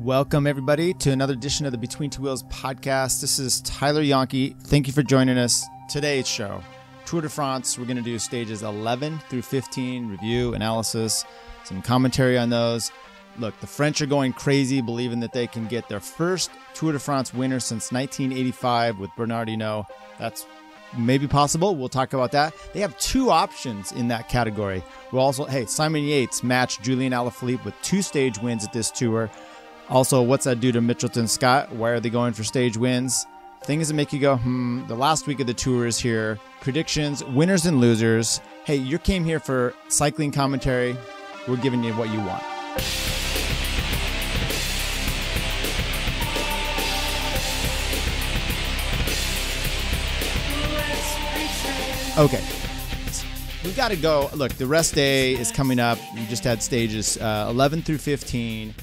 Welcome, everybody, to another edition of the Between Two Wheels podcast. This is Tyler Yonke. Thank you for joining us. Today's show, Tour de France. We're going to do stages 11 through 15, review, analysis, some commentary on those. Look, the French are going crazy, believing that they can get their first Tour de France winner since 1985 with Bernard Hinault. That's maybe possible. We'll talk about that. They have two options in that category. We'll also, Simon Yates matched Julian Alaphilippe with 2 stage wins at this tour. Also, what's that do to Mitchelton Scott? Why are they going for stage wins? Things that make you go, The last week of the tour is here. Predictions, winners and losers. Hey, you came here for cycling commentary. We're giving you what you want. Okay, we got to go. Look, the rest day is coming up. We just had stages 11 through 15.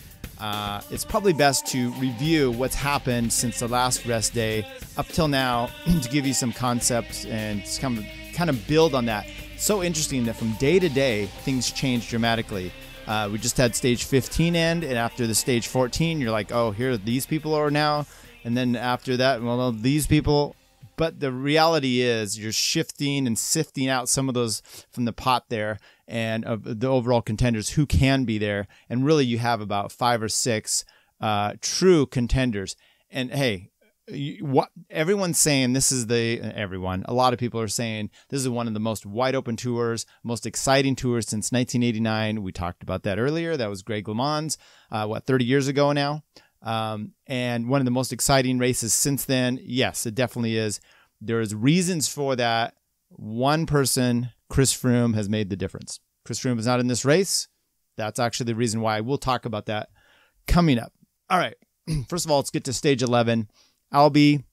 It's probably best to review what's happened since the last rest day up till now to give you some concepts and kind of build on that. So interesting that from day to day, things change dramatically. We just had stage 15 end, and after the stage 14, you're like, oh, here these people are now. And then after that, well, these people. But the reality is you're shifting and sifting out some of those from the pot there and of the overall contenders who can be there. And really you have about 5 or 6 true contenders. And hey, what everyone's saying, a lot of people are saying this is one of the most wide open tours, most exciting tours since 1989. We talked about that earlier. That was Greg LeMond's, 30 years ago now. And one of the most exciting races since then. Yes, it definitely is. There's reasons for that. One person, Chris Froome, has made the difference. Chris Froome is not in this race. That's actually the reason why. We'll talk about that coming up. All right. First of all, let's get to stage 11. Albi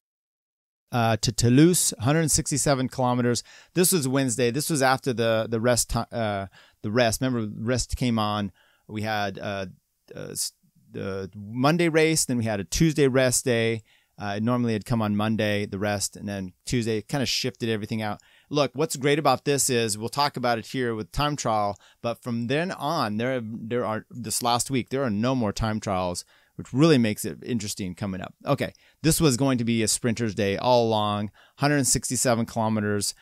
to Toulouse, 167 kilometers. This was Wednesday. This was after the rest. Remember, rest came on. We had the Monday race, then we had a Tuesday rest day. Normally it'd come on Monday, the rest, and then Tuesday kind of shifted everything out. Look, what's great about this is we'll talk about it here with time trial, but from then on, this last week, there are no more time trials, which really makes it interesting coming up. Okay, this was going to be a sprinter's day all along, 167 kilometers.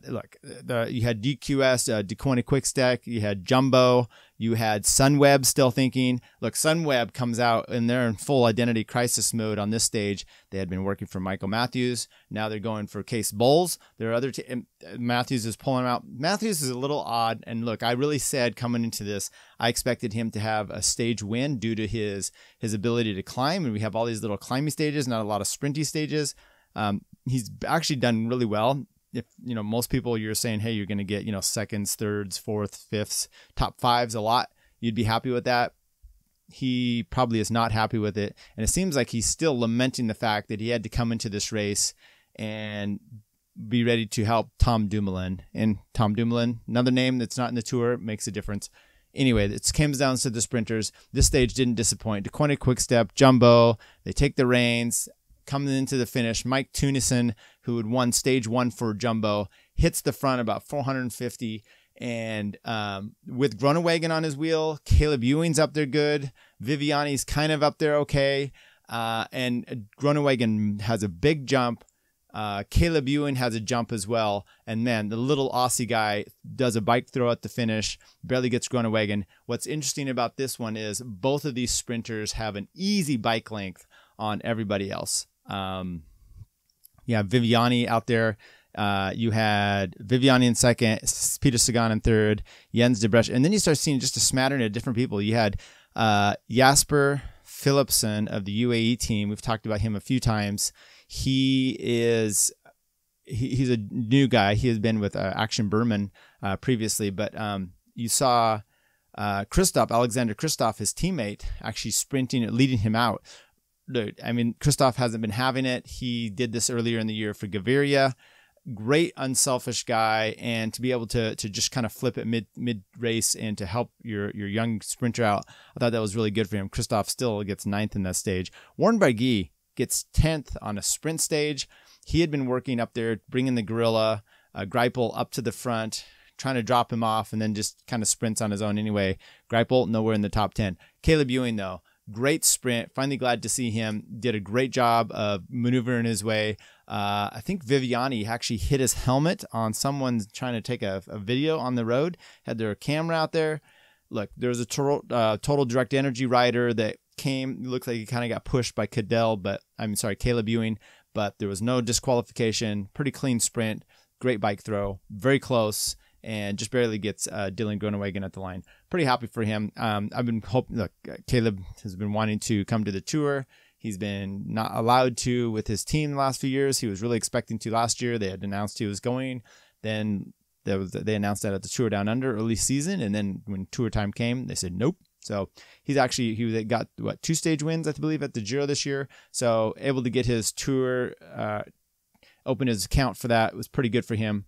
Look, you had DQS, DeQuinty Quick-Step, you had Jumbo, you had Sunweb still thinking. Look, Sunweb comes out and they're in full identity crisis mode on this stage. They had been working for Michael Matthews. Now they're going for Case Bowles. There are other Matthews is pulling them out. Matthews is a little odd. And look, I really said coming into this, I expected him to have a stage win due to his ability to climb. And we have all these little climbing stages, not a lot of sprinty stages. He's actually done really well. If, most people you're saying, hey, you're going to get, seconds, thirds, fourths, fifths, top fives a lot, you'd be happy with that. He probably is not happy with it. And it seems like he's still lamenting the fact that he had to come into this race and be ready to help Tom Dumoulin. And Tom Dumoulin, another name that's not in the tour, makes a difference. Anyway, it comes down to the sprinters. This stage didn't disappoint. DeQuinty Quick-Step, Jumbo, they take the reins. Coming into the finish, Mike Teunissen, who had won stage 1 for Jumbo, hits the front about 450. And with Groenewegen on his wheel, Caleb Ewing's up there good. Viviani's kind of up there okay. And Groenewegen has a big jump. Caleb Ewing has a jump as well. And man, the little Aussie guy does a bike throw at the finish, barely gets Groenewegen. What's interesting about this one is both of these sprinters have an easy bike length on everybody else. Viviani out there. You had Viviani in second, Peter Sagan in third, Jens Debrecht, and then you start seeing just a smattering of different people. You had Jasper Philipsen of the UAE team. We've talked about him a few times. He's a new guy. He has been with Action Berman previously, but you saw Alexander Kristoff, his teammate, actually sprinting, leading him out. Dude, I mean, Kristoff hasn't been having it. He did this earlier in the year for Gaviria. Great, unselfish guy, and to be able to just kind of flip it mid race and to help your young sprinter out, I thought that was really good for him. Kristoff still gets 9th in that stage. Warren Barguil gets 10th on a sprint stage. He had been working up there, bringing the gorilla, Greipel up to the front, trying to drop him off, and then just kind of sprints on his own anyway. Greipel, nowhere in the top 10. Caleb Ewing, though, Great sprint. Finally glad to see him. Did a great job of maneuvering his way. I think Viviani actually hit his helmet on someone trying to take a video on the road. Had their camera out there. Look, there was a total direct energy rider that came. It looked like he kind of got pushed by Caleb Ewing, but there was no disqualification. Pretty clean sprint. Great bike throw. Very close. And just barely gets Dylan Groenewegen at the line. Pretty happy for him. I've been hoping. Look, Caleb has been wanting to come to the Tour. He's been not allowed to with his team the last few years. He was really expecting to last year. They had announced he was going. Then they announced that at the Tour Down Under early season, and then when Tour time came, they said nope. So he got 2 stage wins, I believe, at the Giro this year. So able to get his Tour, open his account for that. It was pretty good for him.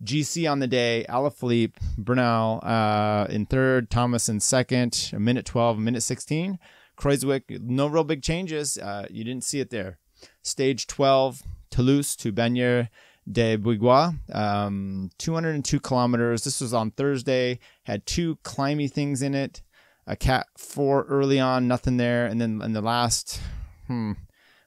GC on the day, Alaphilippe, Bernal in third, Thomas in second, a minute 12, a minute 16. Kruijswijk, no real big changes. You didn't see it there. Stage 12, Toulouse to Bagnères de Bourgois, 202 kilometers. This was on Thursday. Had 2 climby things in it. A Cat 4 early on, nothing there. And then in the last,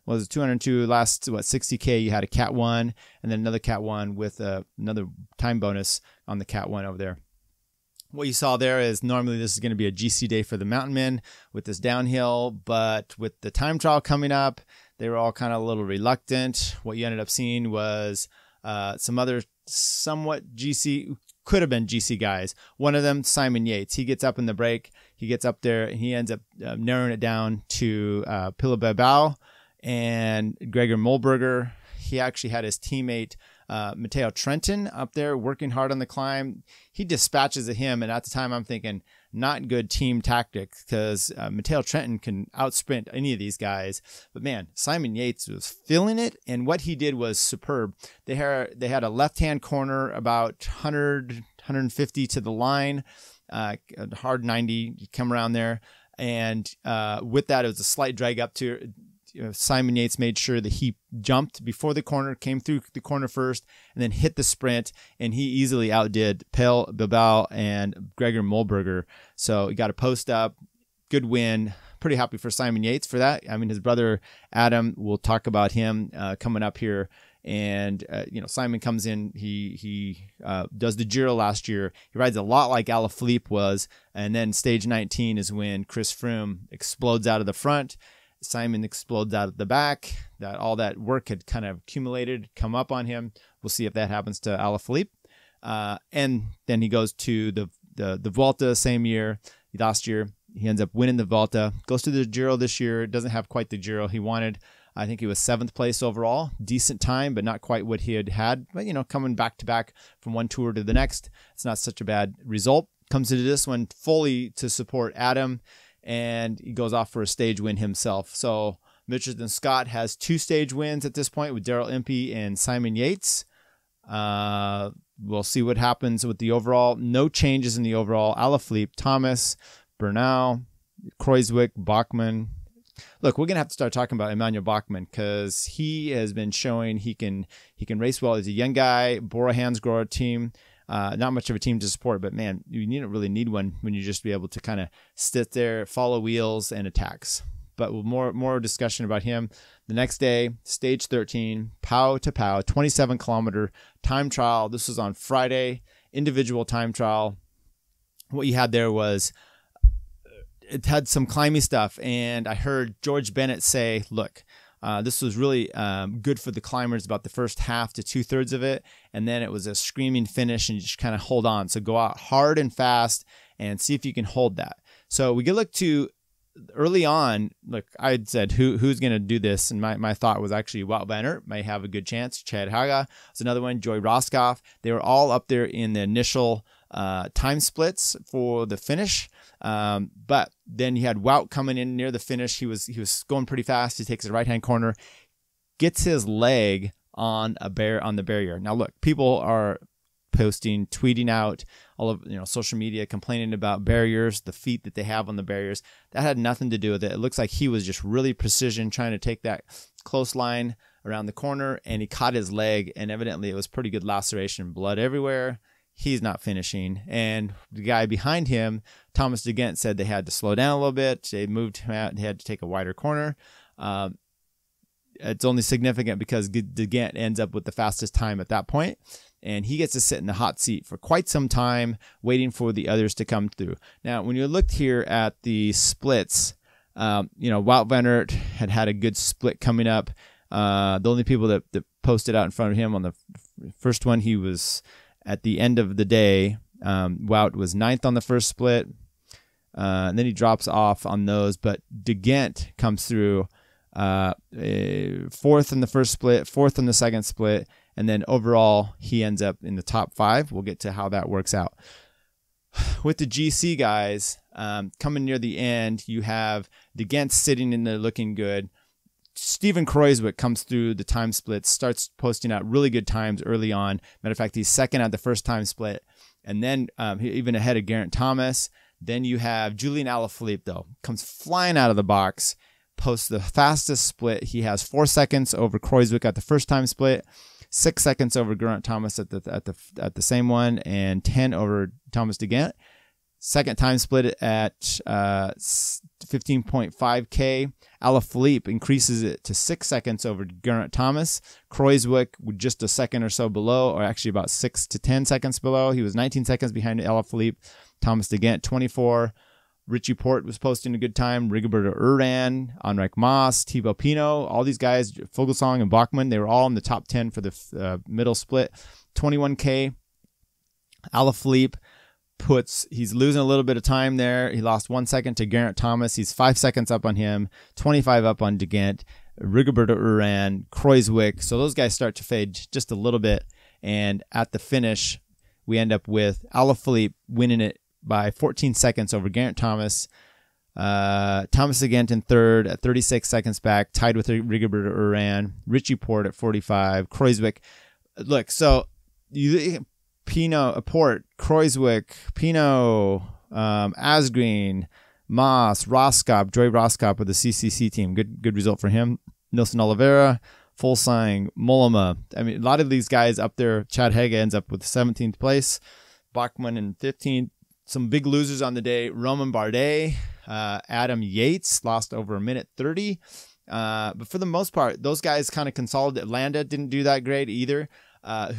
was 202, last 60K, you had a Cat 1 and then another Cat 1 with another time bonus on the Cat 1 over there. What you saw there is normally this is going to be a GC day for the mountain men with this downhill, but with the time trial coming up, they were all kind of a little reluctant. What you ended up seeing was some other somewhat GC, could have been GC guys. One of them, Simon Yates, he gets up in the break. He gets up there and he ends up narrowing it down to Pila Bilbao and Gregor Molberger. He actually had his teammate Matteo Trentin up there working hard on the climb. He dispatches of him, and at the time I'm thinking not good team tactics because Matteo Trentin can outsprint any of these guys. But man, Simon Yates was feeling it, and what he did was superb. They had a left-hand corner about 150 to the line, a hard 90, you come around there, and with that it was a slight drag up to Simon Yates made sure that he jumped before the corner, came through the corner first, and then hit the sprint, and he easily outdid Pila Bilbao and Gregor Molberger. So he got a post up, good win. Pretty happy for Simon Yates for that. I mean, his brother Adam, we'll talk about him coming up here. And Simon comes in. He does the Giro last year. He rides a lot like Alaphilippe was, and then stage 19 is when Chris Froome explodes out of the front. Simon explodes out of the back. That all that work had kind of accumulated, come up on him. We'll see if that happens to Alaphilippe. And then he goes to the Vuelta same year. Last year, he ends up winning the Vuelta. Goes to the Giro this year. Doesn't have quite the Giro he wanted. I think he was 7th place overall. Decent time, but not quite what he had. But, coming back to back from one tour to the next, it's not such a bad result. Comes into this one fully to support Adam, and he goes off for a stage win himself. So Mitchelton Scott has 2 stage wins at this point with Daryl Impey and Simon Yates. We'll see what happens with the overall. No changes in the overall. Alaphilippe, Thomas, Bernal, Kruijswijk, Bachmann. Look, we're going to have to start talking about Emmanuel Bachmann because he has been showing he can race well. He's a young guy, Bora Hansgrohe team. Not much of a team to support, but man, you don't really need one when you just be able to kind of sit there, follow wheels and attacks. But with more discussion about him. The next day, stage 13, Pau to Pau, 27-kilometer time trial. This was on Friday, individual time trial. What you had there was it had some climby stuff, and I heard George Bennett say, look, this was really good for the climbers about the first half to 2/3 of it, and then it was a screaming finish, and you just kind of hold on. So go out hard and fast and see if you can hold that. So we could look to early on. Look, I said who's going to do this, and my thought was actually Wout van Aert may have a good chance. Chad Haga was another one. Joey Rosskopf. They were all up there in the initial time splits for the finish. But then you had Wout coming in near the finish. He was going pretty fast. He takes the right-hand corner, gets his leg on the barrier. Now look, people are posting, tweeting out all of social media, complaining about barriers, the feet that they have on the barriers. That had nothing to do with it. It looks like he was just really precision trying to take that close line around the corner, and he caught his leg, and evidently it was pretty good laceration, blood everywhere. he's not finishing. And the guy behind him, Thomas De Gendt, said they had to slow down a little bit. They moved him out and had to take a wider corner. It's only significant because De Gendt ends up with the fastest time at that point, and he gets to sit in the hot seat for quite some time, waiting for the others to come through. Now, when you looked here at the splits, Wout van Aert had a good split coming up. The only people that posted out in front of him on the first one, he was at the end of the day. Wout was 9th on the first split, and then he drops off on those. But De Gendt comes through 4th in the first split, 4th in the second split, and then overall he ends up in the top 5. We'll get to how that works out. With the GC guys, coming near the end, you have De Gendt sitting in there looking good. Steven Kruijswijk comes through the time splits, starts posting out really good times early on. Matter of fact, he's second at the first time split, and then even ahead of Geraint Thomas. Then you have Julian Alaphilippe, though, comes flying out of the box, posts the fastest split. He has 4 seconds over Kruijswijk at the first time split, 6 seconds over Geraint Thomas at the same one, and 10 over Thomas De Gendt. Second time split at 15.5K. Alaphilippe increases it to 6 seconds over Geraint Thomas. Kruijswijk with just a second or so below, or actually about 6 to 10 seconds below. He was 19 seconds behind Alaphilippe. Thomas De Gendt 24. Richie Porte was posting a good time. Rigoberto Urán, Enric Mas, Thibaut Pinot, all these guys, Fuglsang and Bachmann, they were all in the top 10 for the middle split. 21K. Alaphilippe he's losing a little bit of time there. He lost 1 second to Geraint Thomas. He's 5 seconds up on him, 25 up on De Gendt, Rigoberto Urán, Kruijswijk. So those guys start to fade just a little bit. And at the finish, we end up with Alaphilippe winning it by 14 seconds over Geraint Thomas. Thomas De Gendt in third at 36 seconds back, tied with Rigoberto Urán. Richie Porte at 45. Kruijswijk. Look, so Porte, Kruijswijk, Pinot, Asgreen, Mas, Roskop, Joey Roskop with the CCC team. Good result for him. Nilson Oliveira, Fuglsang, Mollema. I mean, a lot of these guys up there. Chad Haga ends up with 17th place. Bachmann in 15th. Some big losers on the day. Romain Bardet, Adam Yates lost over a minute 30. But for the most part, those guys kind of consolidated. Landa didn't do that great either. Are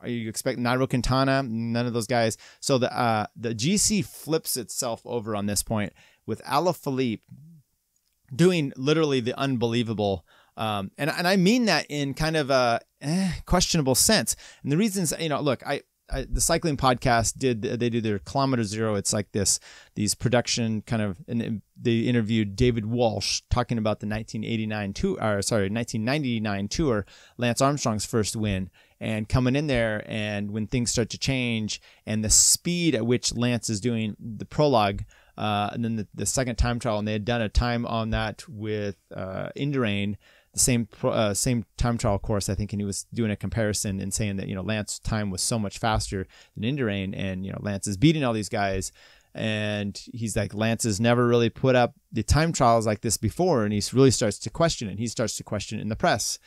you expecting Nairo Quintana? None of those guys. So the GC flips itself over on this point with Alaphilippe doing literally the unbelievable. And I mean that in kind of a questionable sense. And the reasons, look, the cycling podcast they do their Kilometer Zero. It's like these production kind of, and they interviewed David Walsh talking about the 1999 tour, Lance Armstrong's first win, and coming in there, and when things start to change and the speed at which Lance is doing the prologue, and then the second time trial, and they had done a time on that with Indurain, the same time trial course, I think, and he was doing a comparison and saying that, Lance's time was so much faster than Indurain, and, Lance is beating all these guys, and he's like, Lance has never really put up the time trials like this before, and he really starts to question it. He starts to question it in the press,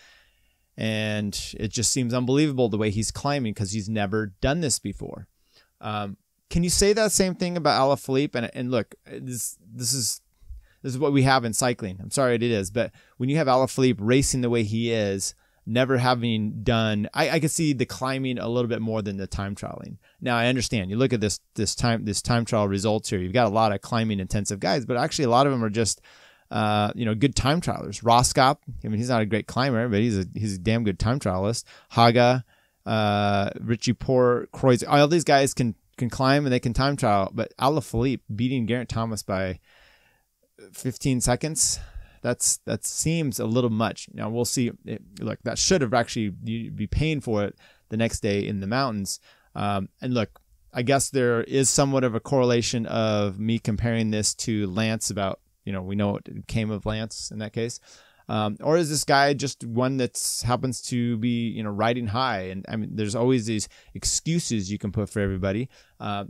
and it just seems unbelievable the way he's climbing because he's never done this before. Can you say that same thing about Alaphilippe? And look, this is what we have in cycling. I'm sorry it is, but when you have Alaphilippe racing the way he is, never having done, I could see the climbing a little bit more than the time trialing. Now I understand. You look at this time trial results here. You've got a lot of climbing intensive guys, but actually a lot of them are just good time trialers. Roskop, I mean, he's not a great climber, but he's a damn good time trialist. Haga, Richie Porte, Kruijswijk, all these guys can climb and they can time trial, but Alaphilippe beating Geraint Thomas by 15 seconds, that seems a little much. Now we'll see. Look, that should have actually, you'd be paying for it the next day in the mountains. And look, I guess there is somewhat of a correlation of me comparing this to Lance about, we know what came of Lance in that case. Or is this guy just one that happens to be, riding high? And I mean, there's always these excuses you can put for everybody.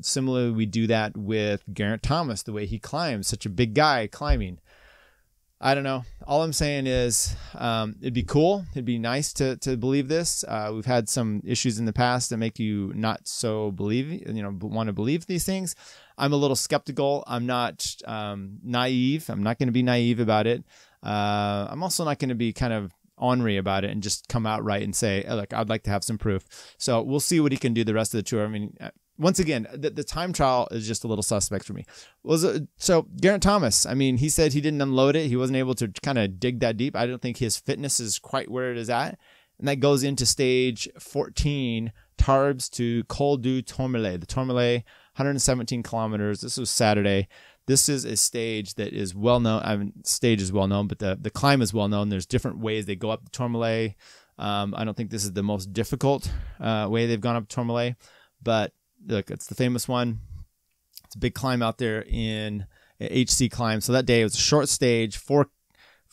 Similarly, we do that with Geraint Thomas, the way he climbs, such a big guy climbing. I don't know. All I'm saying is it'd be cool. It'd be nice to believe this. We've had some issues in the past that make you not so want to believe these things. I'm a little skeptical. I'm not naive. I'm not going to be naive about it. I'm also not going to be kind of ornery about it and just come out right and say, hey, look, I'd like to have some proof. So we'll see what he can do the rest of the tour. I mean, once again, the time trial is just a little suspect for me. So Geraint Thomas, I mean, he said he didn't unload it. He wasn't able to kind of dig that deep. I don't think his fitness is quite where it is at. And that goes into stage 14, Tarbes to Col du Tourmalet. The Tourmalet, 117 kilometers. This was Saturday. This is a stage that is well known. I mean, stage is well known, but the climb is well known. There's different ways they go up the Tourmalet. I don't think this is the most difficult way they've gone up Tourmalet, but look, it's the famous one. It's a big climb out there in HC climb. So that day it was a short stage, four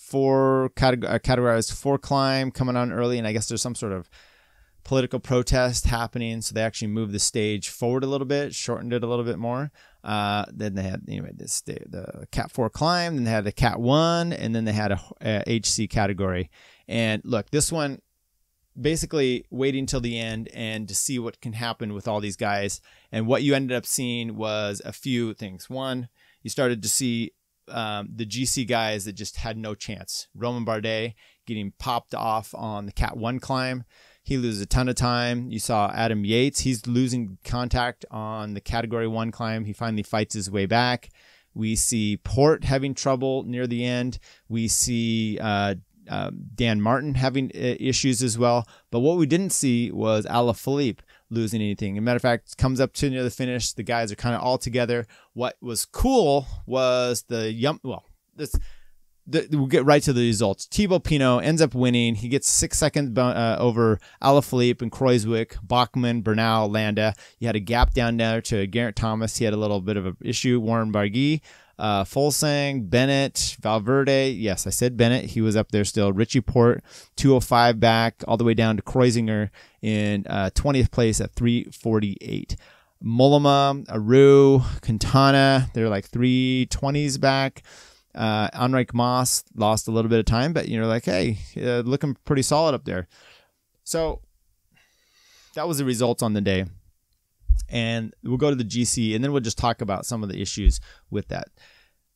categorized, 4 climb coming on early, and I guess there's some sort of political protest happening, so they actually moved the stage forward a little bit, shortened it a little bit more. Then they had the Cat 4 climb, then they had the Cat 1, and then they had a HC category. And look, this one, basically waiting till the end and to see what can happen with all these guys. And what you ended up seeing was a few things. One, you started to see the GC guys that just had no chance. Romain Bardet getting popped off on the Cat 1 climb. He loses a ton of time. You saw Adam Yates. He's losing contact on the Category 1 climb. He finally fights his way back. We see Port having trouble near the end. We see Dan Martin having issues as well. But what we didn't see was Alaphilippe losing anything. As a matter of fact, comes up to near the finish. The guys are kind of all together. What was cool was we'll get right to the results. Thibaut Pinot ends up winning. He gets 6 seconds over Alaphilippe and Kruijswijk, Bachmann, Bernal, Landa. You had a gap down there to Geraint Thomas. He had a little bit of an issue. Warren Barguil, Fulsang, Bennett, Valverde. Yes, I said Bennett. He was up there still. Richie Port, 205 back, all the way down to Kreuziger in 20th place at 348. Mollema, Aru, Quintana, they're like 320s back. Enric Mas lost a little bit of time, but you're like, hey, looking pretty solid up there. So that was the results on the day. And we'll go to the GC, and then we'll just talk about some of the issues with that.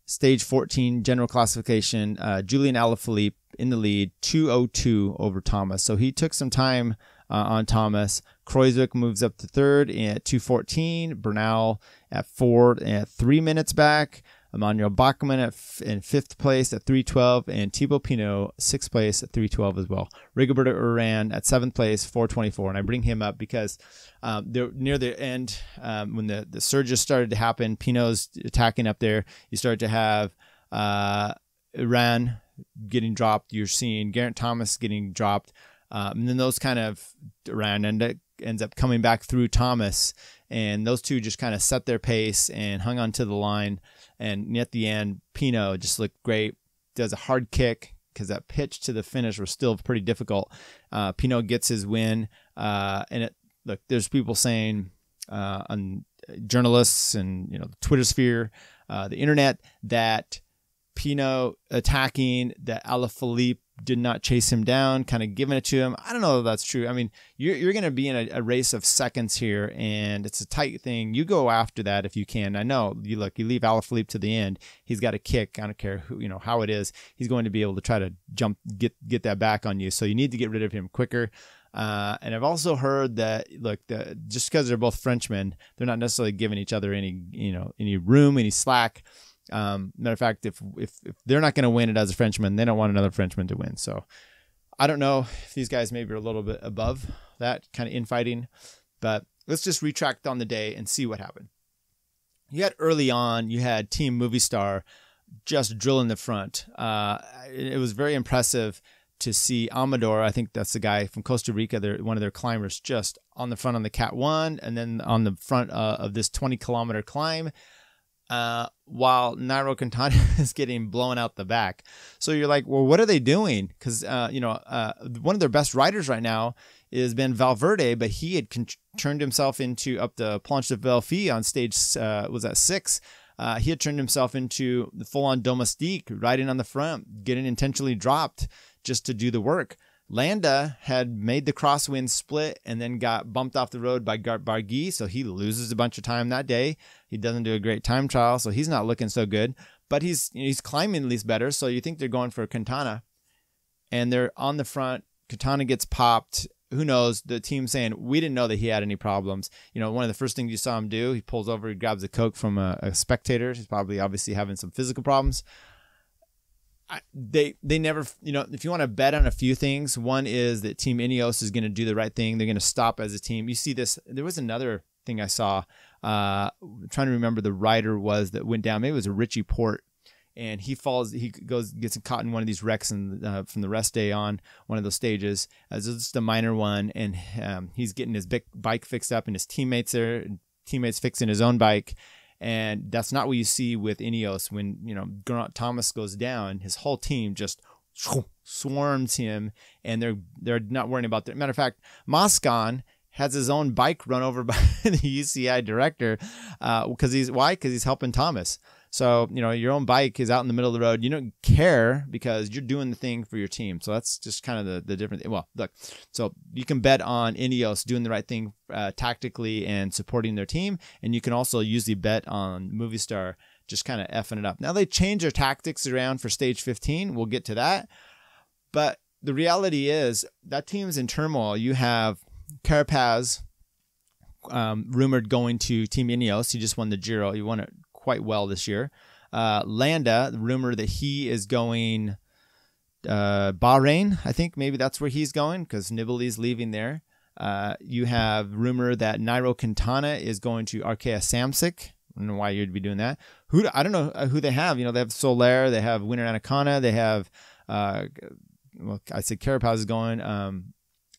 Stage 14, general classification, Julian Alaphilippe in the lead, 2:02 over Thomas. So he took some time on Thomas. Kruijswijk moves up to third at 2:14. Bernal at 3 minutes back. Emmanuel Bachmann in 5th place at 3:12, and Thibaut Pinot 6th place at 3:12 as well. Rigoberto Urán at 7th place, 4:24, and I bring him up because they're near the end when the surges started to happen. Pinot's attacking up there. You start to have Urán getting dropped. You're seeing Geraint Thomas getting dropped, and then those kind of Urán ends up coming back through Thomas, and those two just kind of set their pace and hung onto the line. And at the end, Pinot just looked great. Does a hard kick because that pitch to the finish was still pretty difficult. Pinot gets his win. And there's people saying on journalists and the Twitter sphere, the internet, that Pinot attacking, that Alaphilippe did not chase him down, kind of giving it to him. I don't know if that's true. I mean, you're going to be in a race of seconds here, and it's a tight thing. You go after that if you can. I know you leave Alaphilippe to the end. He's got a kick. I don't care how it is. He's going to be able to try to jump, get that back on you. So you need to get rid of him quicker. And I've also heard that just because they're both Frenchmen, they're not necessarily giving each other any room, any slack. Matter of fact, if they're not going to win it as a Frenchman, they don't want another Frenchman to win. So I don't know if these guys maybe are a little bit above that kind of infighting, but let's just retract on the day and see what happened. Early on, you had Team Movistar just drilling the front. It was very impressive to see Amador. I think that's the guy from Costa Rica. They're one of their climbers just on the front on the Cat 1, and then on the front of this 20-kilometer climb. While Nairo Quintana is getting blown out the back. So you're like, well, what are they doing? Because, one of their best riders right now is Ben Valverde, but he had turned himself into up the Planche de Belfi on stage, was that 6, he had turned himself into the full-on domestique, riding on the front, getting intentionally dropped just to do the work. Landa had made the crosswind split and then got bumped off the road by Gart Barguil, so he loses a bunch of time that day. He doesn't do a great time trial, so he's not looking so good. But he's climbing at least better, so you think they're going for Quintana. And they're on the front. Quintana gets popped. Who knows? The team saying, we didn't know that he had any problems. One of the first things you saw him do, he pulls over, he grabs a Coke from a spectator. He's probably obviously having some physical problems. They never, if you want to bet on a few things, one is that Team Ineos is going to do the right thing. They're going to stop as a team. You see this. There was another thing I saw. I'm trying to remember the rider was that went down. Maybe it was a Richie Porte. And he gets caught in one of these wrecks from the rest day on one of those stages. It's just a minor one. And he's getting his bike fixed up and his teammates fixing his own bike. And that's not what you see with Ineos. When, Geraint Thomas goes down, his whole team just swarms him, and they're not worrying about that. Matter of fact, Moscon has his own bike run over by the UCI director because he's helping Thomas. So, your own bike is out in the middle of the road. You don't care because you're doing the thing for your team. So that's just kind of the different thing. Well, look, so you can bet on Ineos doing the right thing tactically and supporting their team. And you can also usually bet on Movistar just kind of effing it up. Now, they change their tactics around for stage 15. We'll get to that. But the reality is that team's in turmoil. You have Carapaz rumored going to Team Ineos. He just won the Giro. He won it quite well this year. Landa, the rumor that he is going Bahrain. I think maybe that's where he's going because Nibali's leaving there. You have rumor that Nairo Quintana is going to Arkea Samsic. I don't know why you'd be doing that. I don't know who they have. They have Soler, they have Winner Anaconda, they have I said Carapaz is going.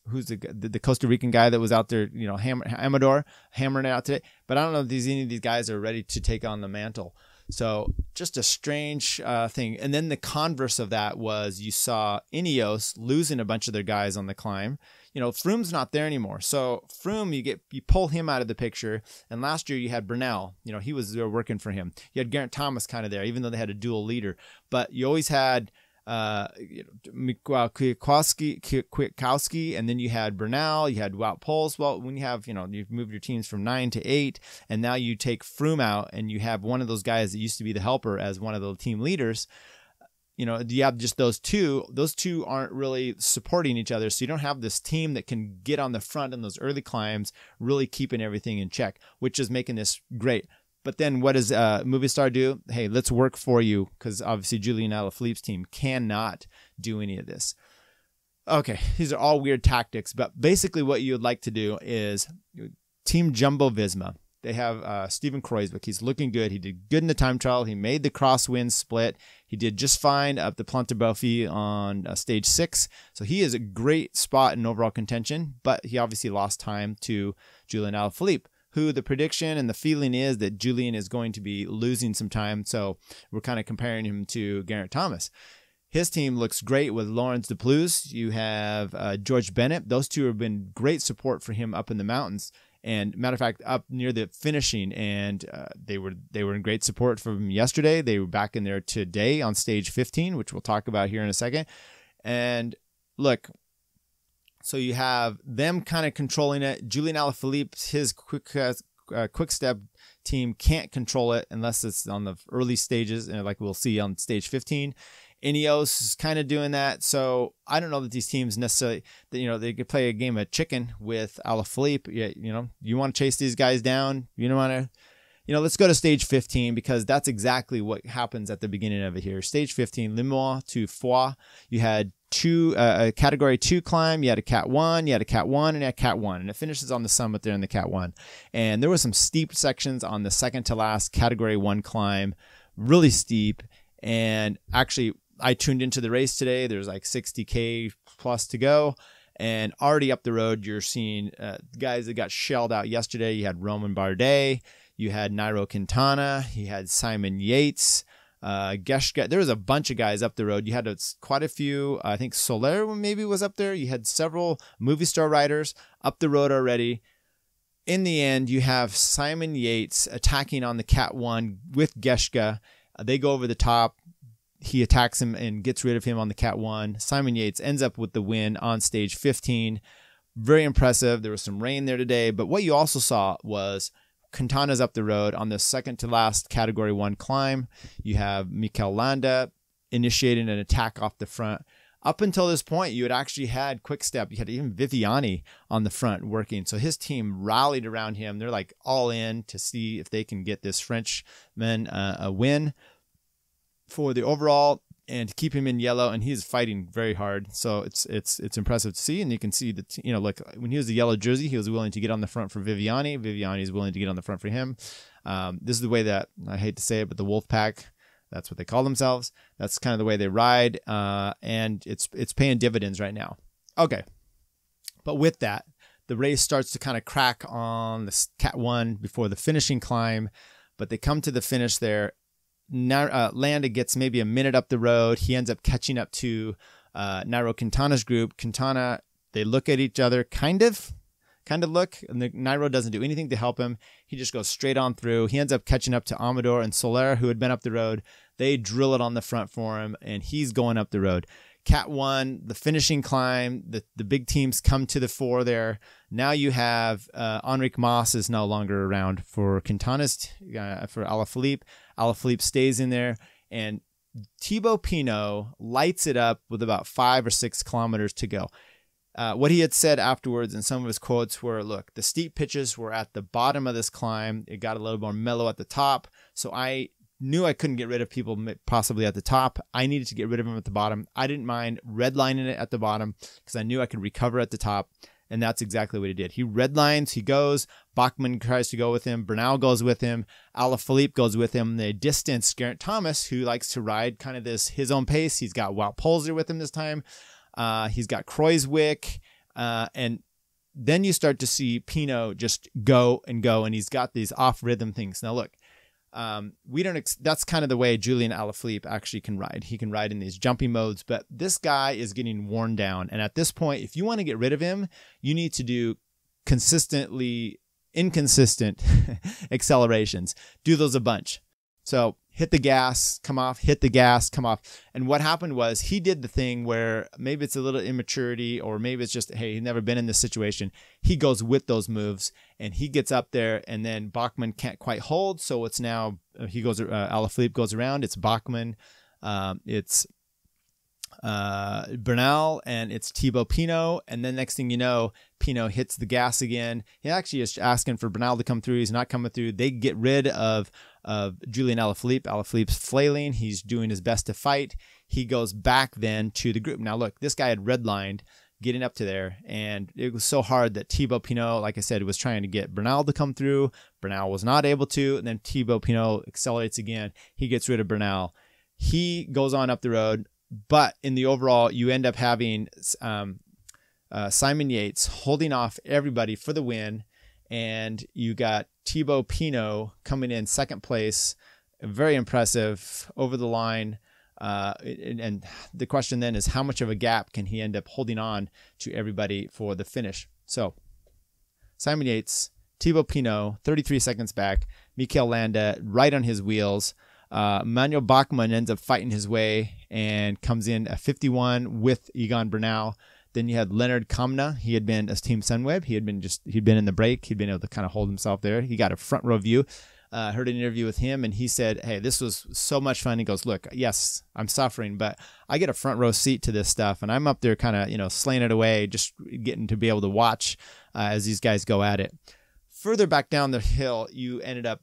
Who's the Costa Rican guy that was out there, Amador, hammering it out today. But I don't know if any of these guys are ready to take on the mantle. So just a strange thing. And then the converse of that was you saw Ineos losing a bunch of their guys on the climb. Froome's not there anymore. So Froome, you pull him out of the picture. And last year you had Bernal. He was there working for him. You had Geraint Thomas kind of there, even though they had a dual leader. But you always had Kwiatkowski, and then you had Bernal, you had Wout Poels. Well, when you have, you've moved your teams from 9 to 8, and now you take Froome out, and you have one of those guys that used to be the helper as one of the team leaders. You have just those two. Those two aren't really supporting each other, so you don't have this team that can get on the front in those early climbs, really keeping everything in check, which is making this great. But then what does Movistar do? Hey, let's work for you, because obviously Julian Alaphilippe's team cannot do any of this. Okay, these are all weird tactics, but basically what you would like to do is Team Jumbo-Visma. They have Steven Kruijswijk. He's looking good. He did good in the time trial. He made the crosswind split. He did just fine up the Planche Belfi on stage 6. So he is a great spot in overall contention, but he obviously lost time to Julian Alaphilippe, who the prediction and the feeling is that Julian is going to be losing some time. So we're kind of comparing him to Geraint Thomas. His team looks great with Laurens de Plus. You have George Bennett. Those two have been great support for him up in the mountains. And matter of fact, up near the finishing, and they were in great support for him yesterday. They were back in there today on stage 15, which we'll talk about here in a second. And look, so you have them kind of controlling it. Julian Alaphilippe, his quick step team can't control it unless it's on the early stages, and like we'll see on stage 15. Ineos is kind of doing that. So I don't know that these teams necessarily, they could play a game of chicken with Alaphilippe. You want to chase these guys down. You don't want to, let's go to stage 15, because that's exactly what happens at the beginning of it here. Stage 15, Limoux to Foix. You had a category 2 climb. You had a Cat 1, you had a Cat 1, and a Cat 1. And it finishes on the summit there in the Cat 1. And there were some steep sections on the second to last category 1 climb, really steep. And actually, I tuned into the race today. There's like 60K plus to go. And already up the road, you're seeing guys that got shelled out yesterday. You had Romain Bardet. You had Nairo Quintana. You had Simon Yates. Geschke. There was a bunch of guys up the road. You had quite a few. I think Soler maybe was up there. You had several Movistar riders up the road already. in the end, you have Simon Yates attacking on the Cat 1 with Geschke. They go over the top. He attacks him and gets rid of him on the Cat 1. Simon Yates ends up with the win on stage 15. Very impressive. There was some rain there today. But what you also saw was Quintana's up the road on the second to last Category 1 climb. You have Mikel Landa initiating an attack off the front. Up until this point, you had actually had Quick-Step. You had even Viviani on the front working. So his team rallied around him. They're like all in to see if they can get this Frenchman a win for the overall and keep him in yellow. And he's fighting very hard. So it's impressive to see. And you can see that, like when he was the yellow jersey, he was willing to get on the front for Viviani. Viviani is willing to get on the front for him. This is the way that, I hate to say it, but the Wolf Pack, that's what they call themselves. That's kind of the way they ride, and it's paying dividends right now. Okay, but with that, the race starts to kind of crack on the Cat 1 before the finishing climb, but they come to the finish there. Landa gets maybe a minute up the road. He ends up catching up to Nairo Quintana's group. Quintana, they look at each other, kind of look, and Nairo doesn't do anything to help him. He just goes straight on through. He ends up catching up to Amador and Soler, who had been up the road. They drill it on the front for him, and he's going up the road. Cat 1, the finishing climb, the big teams come to the fore there. Now you have Enric Mas is no longer around for Quintana's, for Alaphilippe. Alaphilippe stays in there, and Thibaut Pinot lights it up with about 5 or 6 kilometers to go. What he had said afterwards in some of his quotes were, look, the steep pitches were at the bottom of this climb. It got a little more mellow at the top. So I knew I couldn't get rid of people possibly at the top. I needed to get rid of them at the bottom. I didn't mind redlining it at the bottom because I knew I could recover at the top. And that's exactly what he did. He redlines, he goes, Bachmann tries to go with him, Bernal goes with him, Alaphilippe goes with him. They distance Geraint Thomas, who likes to ride kind of his own pace. He's got Wout Poels with him this time. He's got Kruijswijk, and then you start to see Pinot just go, and he's got these off-rhythm things. Now look, that's kind of the way Julian Alaphilippe actually can ride. He can ride in these jumpy modes, but this guy is getting worn down. And at this point, if you want to get rid of him, you need to do consistently inconsistent accelerations. Do those a bunch. So hit the gas, come off, hit the gas, come off. And what happened was he did the thing where maybe it's a little immaturity, or maybe it's just, hey, he's never been in this situation. He goes with those moves and he gets up there, and then Bachmann can't quite hold. So it's now, Alaphilippe goes around. It's Bachmann, it's Bernal, and it's Thibaut Pinot. And then next thing you know, Pinot hits the gas again. He actually is asking for Bernal to come through. He's not coming through. They get rid of Julian Alaphilippe. Alaphilippe's flailing. He's doing his best to fight. He goes back then to the group. Now look, this guy had redlined getting up to there, and it was so hard that Thibaut Pinot, like I said, was trying to get Bernal to come through. Bernal was not able to, and then Thibaut Pinot accelerates again. He gets rid of Bernal. He goes on up the road, but in the overall, you end up having Simon Yates holding off everybody for the win, and you got Thibaut Pinot coming in second place, very impressive over the line. And the question then is, how much of a gap can he end up holding on to everybody for the finish? So Simon Yates, Thibaut Pinot, 33 seconds back, Mikel Landa right on his wheels. Manuel Bachmann ends up fighting his way and comes in at 51 with Egan Bernal. Then you had Leonard Kamna. He had been as Team Sunweb. He'd been in the break. He'd been able to kind of hold himself there. He got a front row view. Heard an interview with him, and he said, hey, this was so much fun. He goes, look, yes, I'm suffering, but I get a front row seat to this stuff, and I'm up there kind of, slaying it away, just getting to be able to watch as these guys go at it. Further back down the hill, you ended up,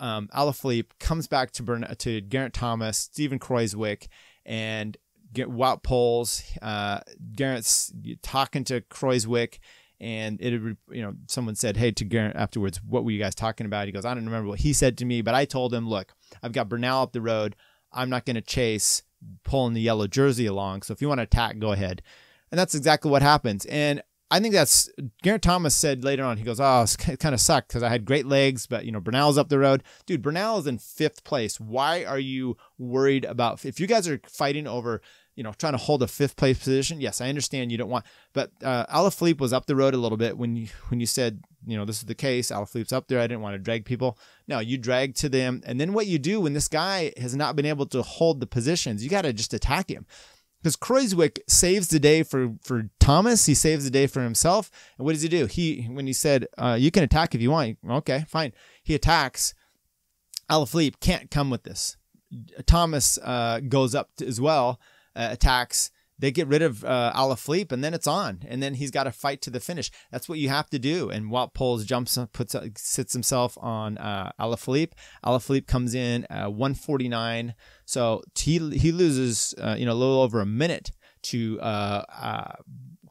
Alaphilippe comes back to Geraint Thomas, Steven Kruijswijk, and Wout Poels. Geraint's talking to Kruijswijk, and someone said, hey, to Geraint afterwards, what were you guys talking about? He goes, I don't remember what he said to me, but I told him, look, I've got Bernal up the road. I'm not going to chase pulling the yellow jersey along. So if you want to attack, go ahead. And that's exactly what happens. And I think that's Geraint Thomas said later on, he goes, oh, it kind of sucked because I had great legs, but Bernal's up the road. Dude, Bernal is in 5th place. Why are you worried about, if you guys are fighting over, trying to hold a 5th place position? Yes, I understand you don't want, but Alaphilippe was up the road a little bit when you said, this is the case. Alaphilippe's up there. I didn't want to drag people. No, you drag to them. And then what you do when this guy has not been able to hold the positions, you got to just attack him. Because Kruijswijk saves the day for Thomas. He saves the day for himself. And what does he do? When he said, you can attack if you want. Okay, fine. He attacks. Alaphilippe can't come with this. Thomas goes up as well, attacks. They get rid of Alaphilippe, and then it's on. And then he's got to fight to the finish. That's what you have to do. And Wout Poels sits himself on Alaphilippe. Alaphilippe comes in 149. So he loses a little over a minute to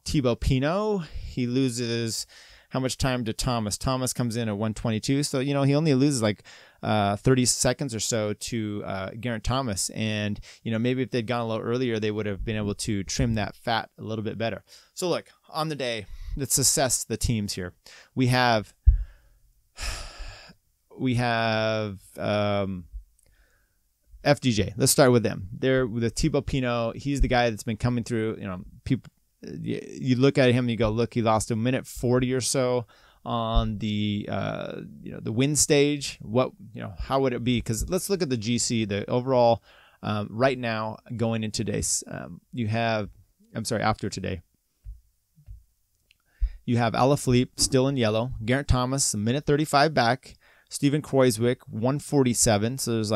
Thibaut Pinot. He loses how much time to Thomas? Thomas comes in at 122. So, he only loses like 30 seconds or so to Geraint Thomas. And, maybe if they'd gone a little earlier, they would have been able to trim that fat a little bit better. So look, on the day, let's assess the teams here. We have FDJ. Let's start with them. They're with Thibaut Pinot. He's the guy that's been coming through, people. You look at him and you go, look, he lost a minute 40 or so on the the win stage. What how would it be? Because let's look at the GC, the overall right now going into today's. After today, you have Alaphilippe still in yellow. Geraint Thomas a minute 35 back. Steven Kruijswijk 147. So there's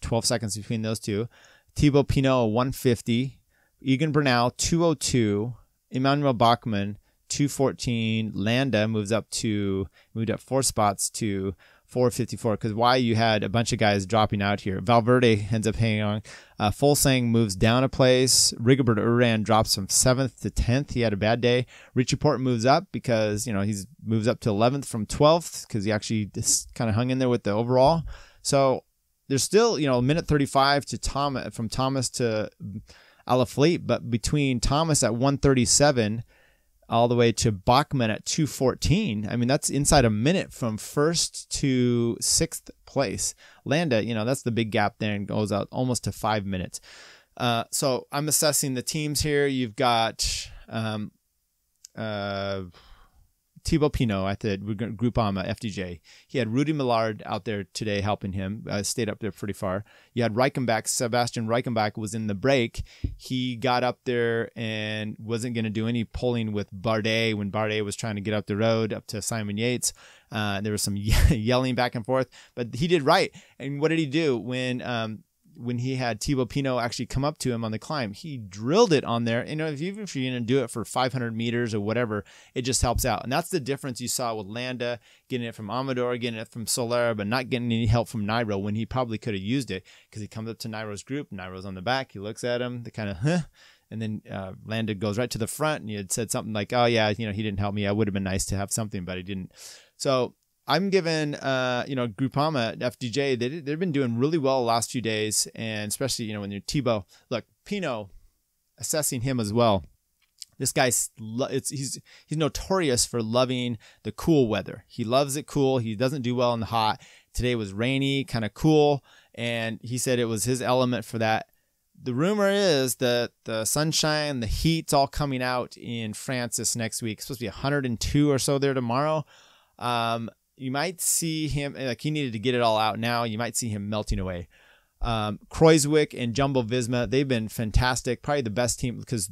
12 seconds between those two. Thibaut Pinot 150. Egan Bernal 202, Emmanuel Bachmann 214, Landa moved up 4 spots to 454. Because why you had a bunch of guys dropping out here. Valverde ends up hanging on. Fulsang moves down a place. Rigobert Uran drops from 7th to 10th. He had a bad day. Richie Porte moves up because he's moves up to 11th from 12th because he actually just kind of hung in there with the overall. So there's still a minute 35 to from Thomas to Alaphilippe, but between Thomas at 137 all the way to Bachmann at 214, I mean, that's inside a minute from 1st to 6th place. Landa, that's the big gap there and goes out almost to 5 minutes. So I'm assessing the teams here. You've got Thibaut Pinot at the Groupama FDJ. He had Rudy Millard out there today helping him. Stayed up there pretty far. You had Reichenbach. Sebastian Reichenbach was in the break. He got up there and wasn't going to do any pulling with Bardet when Bardet was trying to get up the road up to Simon Yates. There was some yelling back and forth, but he did right. And what did he do when he had Thibaut Pinot actually come up to him on the climb? He drilled it on there. Even if you're going to do it for 500 meters or whatever, it just helps out. And that's the difference you saw with Landa, getting it from Amador, getting it from Soler, but not getting any help from Nairo when he probably could have used it because he comes up to Nairo's group. Nairo's on the back. He looks at him. They kind of, and then Landa goes right to the front and he had said something like, oh yeah, he didn't help me. I would have been nice to have something, but he didn't. So I'm giving, Groupama, FDJ, they've been doing really well the last few days. And especially, when you're Thibaut, look, Pinot, assessing him as well. This guy's, he's notorious for loving the cool weather. He loves it cool. He doesn't do well in the hot. Today was rainy, kind of cool. And he said it was his element for that. The rumor is that the sunshine, the heat's all coming out in France this next week. It's supposed to be 102 or so there tomorrow. You might see him, he needed to get it all out now. You might see him melting away. Kruijswijk and Jumbo-Visma, they've been fantastic. Probably the best team because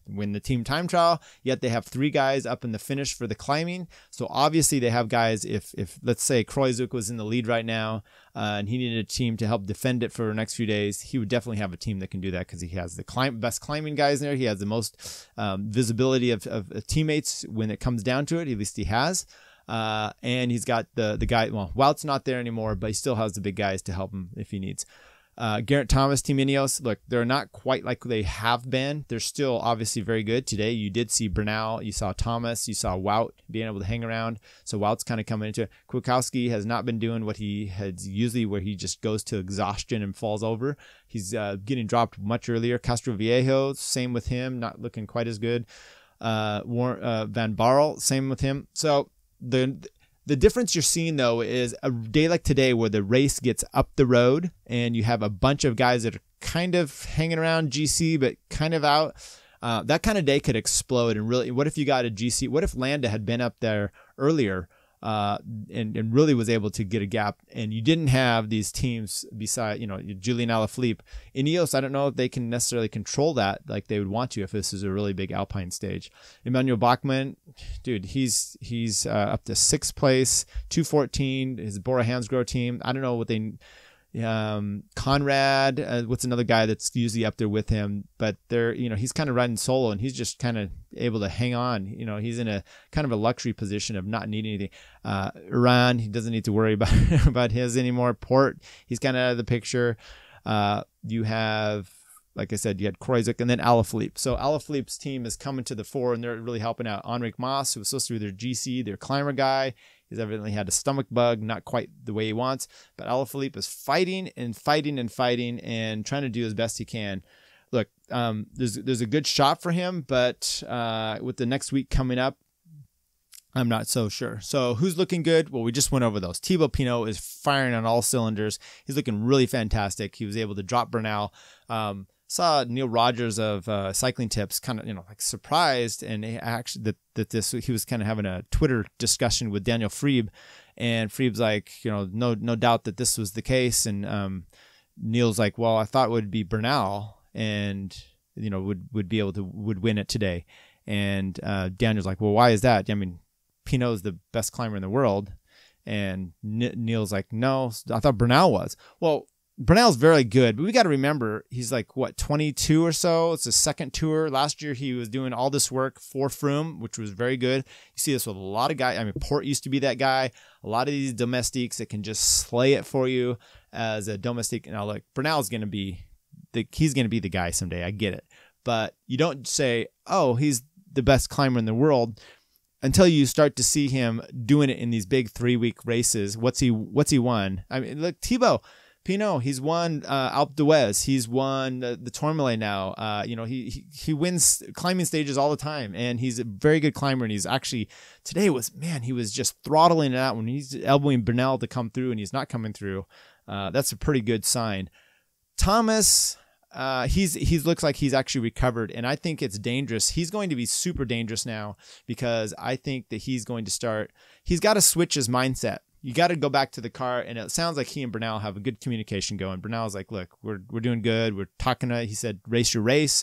when the team time trial, yet they have 3 guys up in the finish for the climbing. So obviously they have guys, if let's say Kruijswijk was in the lead right now and he needed a team to help defend it for the next few days, he would definitely have a team that can do that because he has the best climbing guys in there. He has the most visibility of teammates when it comes down to it. At least he has. And he's got the guy, well, Wout's not there anymore, but he still has the big guys to help him if he needs. Geraint Thomas, Team Ineos, look, they're not quite like they have been. They're still obviously very good. Today, you did see Bernal, you saw Thomas, you saw Wout being able to hang around. So Wout's kind of coming into it. Kwiatkowski has not been doing what he has usually, where he just goes to exhaustion and falls over. He's getting dropped much earlier. Castroviejo, same with him, not looking quite as good. Van Barl, same with him. So the difference you're seeing, though, is a day like today where the race gets up the road and you have a bunch of guys that are kind of hanging around GC but kind of out. That kind of day could explode. And really, what if you got a GC? What if Landa had been up there earlier and really was able to get a gap, and you didn't have these teams beside, Julian Alaphilippe. Ineos, I don't know if they can necessarily control that like they would want to if this is a really big Alpine stage. Emmanuel Bachmann, dude, he's up to 6th place, 2:14. His Bora Hansgrohe team, I don't know what they. Conrad, what's another guy that's usually up there with him, but they're, he's kind of riding solo and he's just kind of able to hang on. He's in a kind of a luxury position of not needing anything. Iran, he doesn't need to worry about his anymore. Port, he's kind of out of the picture. You have, like I said, you had Kreuzick and then Alaphilippe. So Alaphilippe's team is coming to the fore and they're really helping out. Enric Mas, who was supposed to be their GC, their climber guy. He's evidently had a stomach bug, not quite the way he wants. But Alaphilippe is fighting and fighting and fighting and trying to do as best he can. Look, there's a good shot for him, but with the next week coming up, I'm not so sure. So who's looking good? Well, we just went over those. Thibaut Pinot is firing on all cylinders. He's looking really fantastic. He was able to drop Bernal. Saw Neil Rogers of Cycling Tips kind of, like surprised, and actually he was kind of having a Twitter discussion with Daniel Friebe, and Friebe's like, no doubt that this was the case, and Neil's like, well, I thought it would be Bernal, and would win it today, and Daniel's like, well, why is that? I mean, Pinot's the best climber in the world, and Neil's like, no, I thought Bernal was. Well, Bernal's very good, but we got to remember he's like, 22 or so. It's his second tour. Last year, he was doing all this work for Froome, which was very good. You see this with a lot of guys. I mean, Port used to be that guy. A lot of these domestiques that can just slay it for you as a domestique. Now, look, Bernal's going to be he's going to be the guy someday. I get it. But you don't say, oh, he's the best climber in the world until you start to see him doing it in these big 3-week races. What's he won? I mean, look, Thibaut Pinot, he's won Alpe d'Huez. He's won the Tourmalet now. He wins climbing stages all the time, and he's a very good climber. And he's actually today he was just throttling it out when he's elbowing Bernal to come through, and he's not coming through. That's a pretty good sign. Thomas, he looks like he's actually recovered, and I think it's dangerous. He's going to be super dangerous now because I think that he's going to start. He's got to switch his mindset. You got to go back to the car, and it sounds like he and Bernal have a good communication going. Bernal's like, look, we're doing good. We're talking he said, race your race.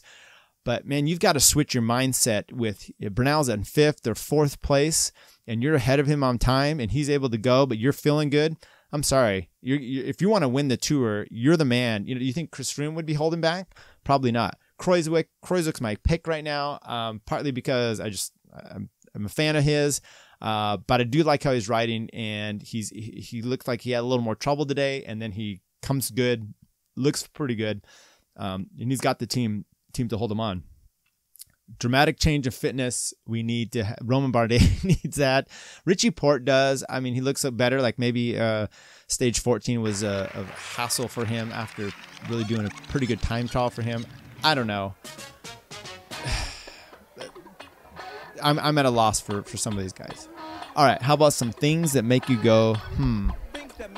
But, man, you've got to switch your mindset with Bernal's in 5th or 4th place, and you're ahead of him on time, and he's able to go, but you're feeling good. I'm sorry. If you want to win the Tour, you're the man. You think Chris Froome would be holding back? Probably not. Kreuzick's my pick right now, partly because I'm a fan of his. But I do like how he's riding, and he looked like he had a little more trouble today, and then he comes good, looks pretty good, and he's got the team to hold him on. Dramatic change of fitness. We need to. Romain Bardet needs that. Richie Porte does. I mean, he looks better. Like maybe stage 14 was a hassle for him after really doing a pretty good time trial for him. I don't know. I'm at a loss for some of these guys. All right, how about some things that make you go,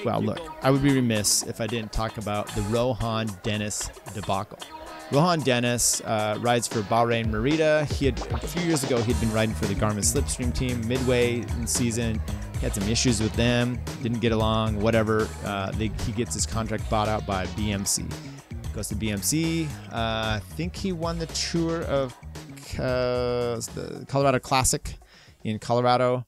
Well, look, I would be remiss if I didn't talk about the Rohan Dennis debacle. Rohan Dennis rides for Bahrain Merida. A few years ago, he'd been riding for the Garmin Slipstream team midway in the season. He had some issues with them, didn't get along, whatever. He gets his contract bought out by BMC. Goes to BMC. I think he won the Tour of the Colorado Classic in Colorado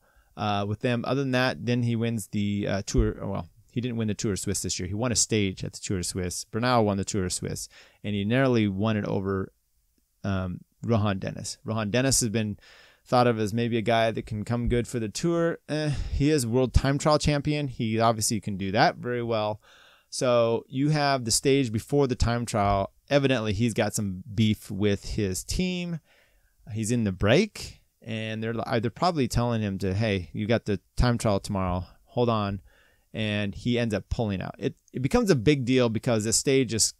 with them. Other than that, then he wins the Tour. Well, he didn't win the Tour of Swiss this year. He won a stage at the Tour of Swiss. Bernal won the Tour of Swiss, and he narrowly won it over Rohan Dennis. Rohan Dennis has been thought of as maybe a guy that can come good for the Tour. He is world time trial champion. He obviously can do that very well. So you have the stage before the time trial. Evidently, he's got some beef with his team. He's in the break, and they're probably telling him to, hey, you got the time trial tomorrow. Hold on. And he ends up pulling out. It becomes a big deal because the stage is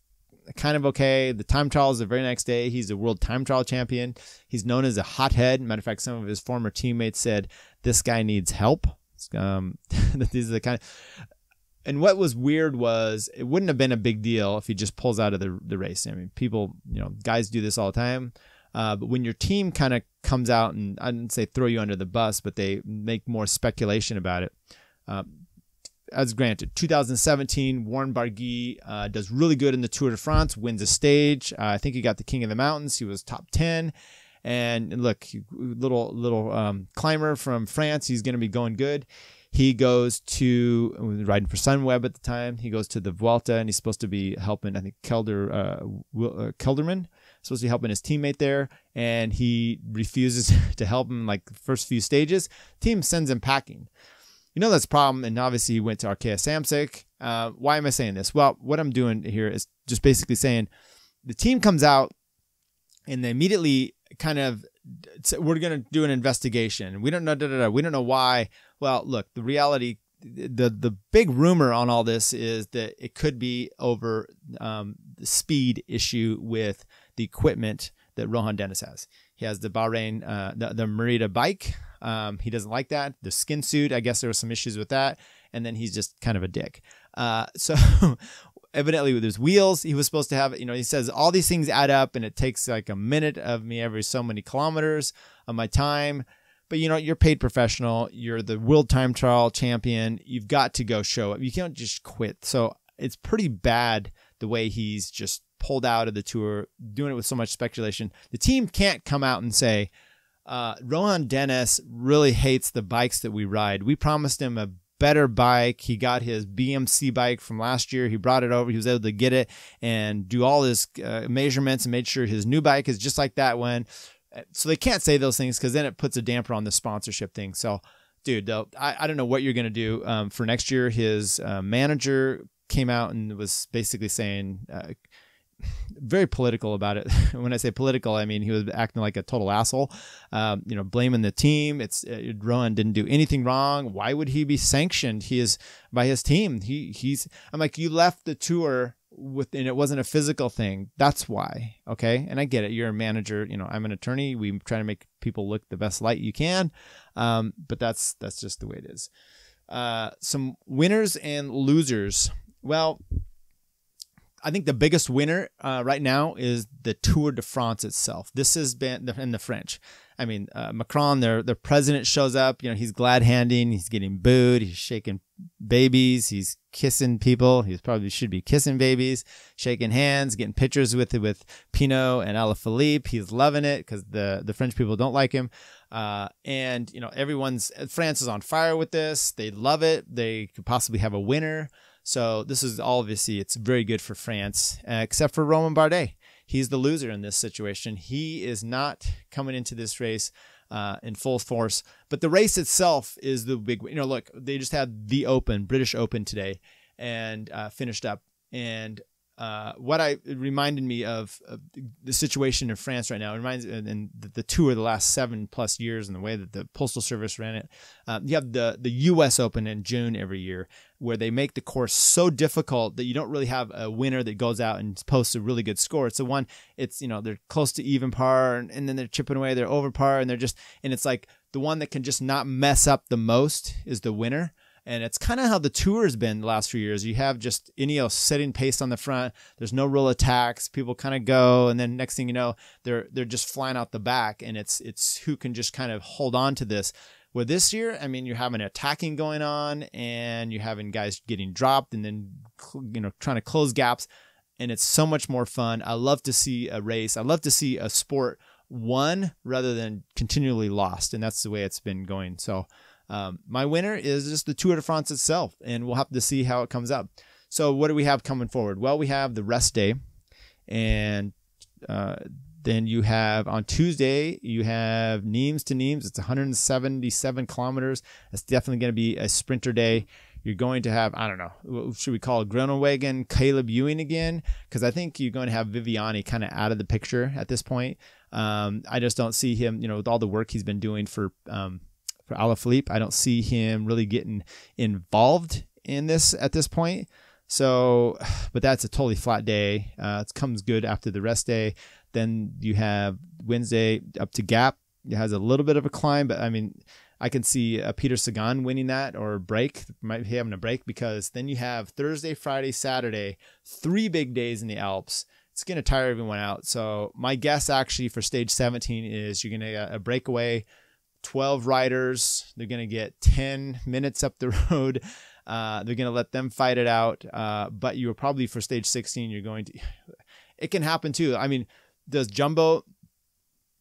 kind of okay. The time trial is the very next day. He's a world time trial champion. He's known as a hothead. Matter of fact, some of his former teammates said, this guy needs help. These are the kind of, and what was weird was it wouldn't have been a big deal if he just pulls out of the race. I mean, people, guys do this all the time. But when your team kind of comes out and, I didn't say throw you under the bus, but they make more speculation about it. As granted, 2017, Warren Barguil does really good in the Tour de France, wins a stage. I think he got the King of the Mountains. He was top 10. And look, little climber from France. He's going to be going good. He goes to, riding for Sunweb at the time, he goes to the Vuelta, and he's supposed to be helping, I think, Kelderman, supposed to be helping his teammate there, and he refuses to help him like the first few stages. Team sends him packing. That's a problem, and obviously he went to Arkea Samsic. Why am I saying this? Well, what I'm doing here is just basically saying the team comes out, and they immediately kind of, we're going to do an investigation. We don't know, we don't know why. Well, look, the reality, the big rumor on all this is that it could be over the speed issue with the equipment that Rohan Dennis has. He has the Bahrain, the Merida bike. He doesn't like that. The skin suit, I guess there were some issues with that. And then he's just kind of a dick. So evidently with his wheels, he was supposed to have, he says all these things add up and it takes like a minute of me every so many kilometers of my time. But you're paid professional. You're the world time trial champion. You've got to go show up. You can't just quit. So it's pretty bad the way he's just pulled out of the tour, doing it with so much speculation. The team can't come out and say, Rohan Dennis really hates the bikes that we ride. We promised him a better bike. He got his BMC bike from last year. He brought it over. He was able to get it and do all his measurements and made sure his new bike is just like that one. So they can't say those things because then it puts a damper on the sponsorship thing. So, dude, though, I don't know what you're going to do for next year. His manager came out and was basically saying very political about it. When I say political, I mean he was acting like a total asshole, blaming the team. It's Rohan didn't do anything wrong. Why would he be sanctioned? He is by his team. I'm like, you left the tour and it wasn't a physical thing. That's why. Okay. And I get it. You're a manager. I'm an attorney. We try to make people look the best light you can. But that's just the way it is. Some winners and losers. Well, I think the biggest winner right now is the Tour de France itself. This has been in the French. I mean, Macron, their president, shows up. He's glad handing. He's getting booed. He's shaking babies. He's kissing people. He probably should be kissing babies, shaking hands, getting pictures with Pinot and Alaphilippe. He's loving it because the French people don't like him. And France is on fire with this. They love it. They could possibly have a winner. So this is obviously, it's very good for France, except for Romain Bardet. He's the loser in this situation. He is not coming into this race in full force. But the race itself is the big, look, they just had the British Open today and finished up. And it reminded me of the situation in France right now. It reminds me, and the tour the last 7+ years and the way that the Postal Service ran it. You have the U.S. Open in June every year, where they make the course so difficult that you don't really have a winner that goes out and posts a really good score. It's the one, they're close to even par, and then they're chipping away, they're over par, and it's like the one that can just not mess up the most is the winner. And it's kind of how the tour has been the last few years. You have just Ineos setting pace on the front. There's no real attacks. People kind of go, and then next thing you know, they're just flying out the back. And it's who can just kind of hold on to this. Where this year, I mean, you're having attacking going on, and you're having guys getting dropped, and then trying to close gaps. And it's so much more fun. I love to see a race. I love to see a sport won rather than continually lost, and that's the way it's been going. So. My winner is just the Tour de France itself, and we'll have to see how it comes up. So what do we have coming forward? Well, we have the rest day, and then you have on Tuesday, you have Nimes to Nimes. It's 177 kilometers. It's definitely going to be a sprinter day. You're going to have, I don't know, what should we call it, Groenewegen, Caleb Ewing again? Because I think you're going to have Viviani kind of out of the picture at this point. I just don't see him, with all the work he's been doing for Alaphilippe. I don't see him really getting involved in this at this point. So, but that's a totally flat day. It comes good after the rest day. Then you have Wednesday up to Gap. It has a little bit of a climb, but I mean, I can see Peter Sagan winning that, or break, might be having a break, because then you have Thursday, Friday, Saturday, 3 big days in the Alps. It's going to tire everyone out. So my guess actually for stage 17 is you're going to get a breakaway, 12 riders. They're going to get 10 minutes up the road. They're going to let them fight it out. But you will probably for stage 16, you're going to, it can happen too. I mean, does Jumbo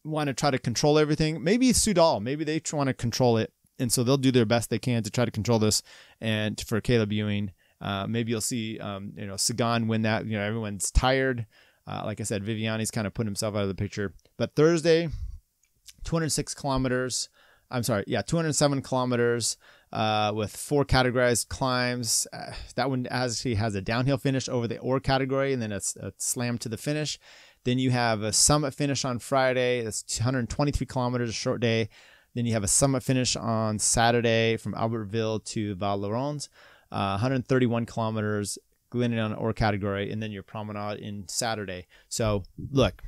want to try to control everything? Maybe Soudal, maybe they want to control it. And so they'll do their best they can to try to control this. And for Caleb Ewing, maybe you'll see, Sagan win that. Everyone's tired. Like I said, Viviani's kind of put himself out of the picture. But Thursday, 207 kilometers with 4 categorized climbs. That one actually has a downhill finish over the ore category, and then a slam to the finish. Then you have a summit finish on Friday. That's 223 kilometers, a short day. Then you have a summit finish on Saturday from Albertville to Val Thorens, 131 kilometers, landing on an ore category, and then your promenade in Saturday. So look,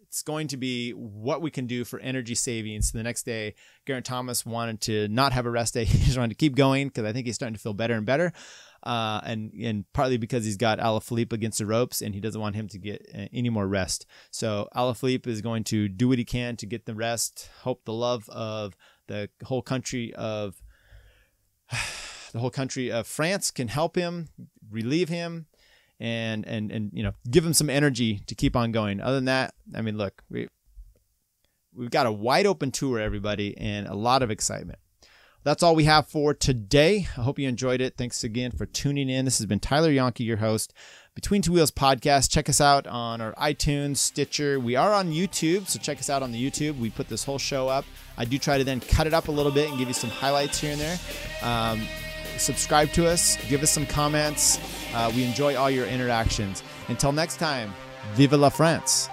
it's going to be what we can do for energy savings. The next day, Geraint Thomas wanted to not have a rest day. He just wanted to keep going because I think he's starting to feel better and better. And partly because he's got Alaphilippe against the ropes and he doesn't want him to get any more rest. So Alaphilippe is going to do what he can to get the rest. Hope the love of the whole country of France can help him, relieve him, and give him some energy to keep on going. Other than that, I mean, look, we've got a wide open tour, everybody, and a lot of excitement. That's all we have for today. I hope you enjoyed it. Thanks again for tuning in. This has been Tyler Yonke, your host, Between Two Wheels Podcast. Check us out on our iTunes, Stitcher. We are on YouTube, so check us out on the YouTube. We put this whole show up. I do try to then cut it up a little bit and give you some highlights here and there. Subscribe to us. Give us some comments. We enjoy all your interactions. Until next time, vive la France.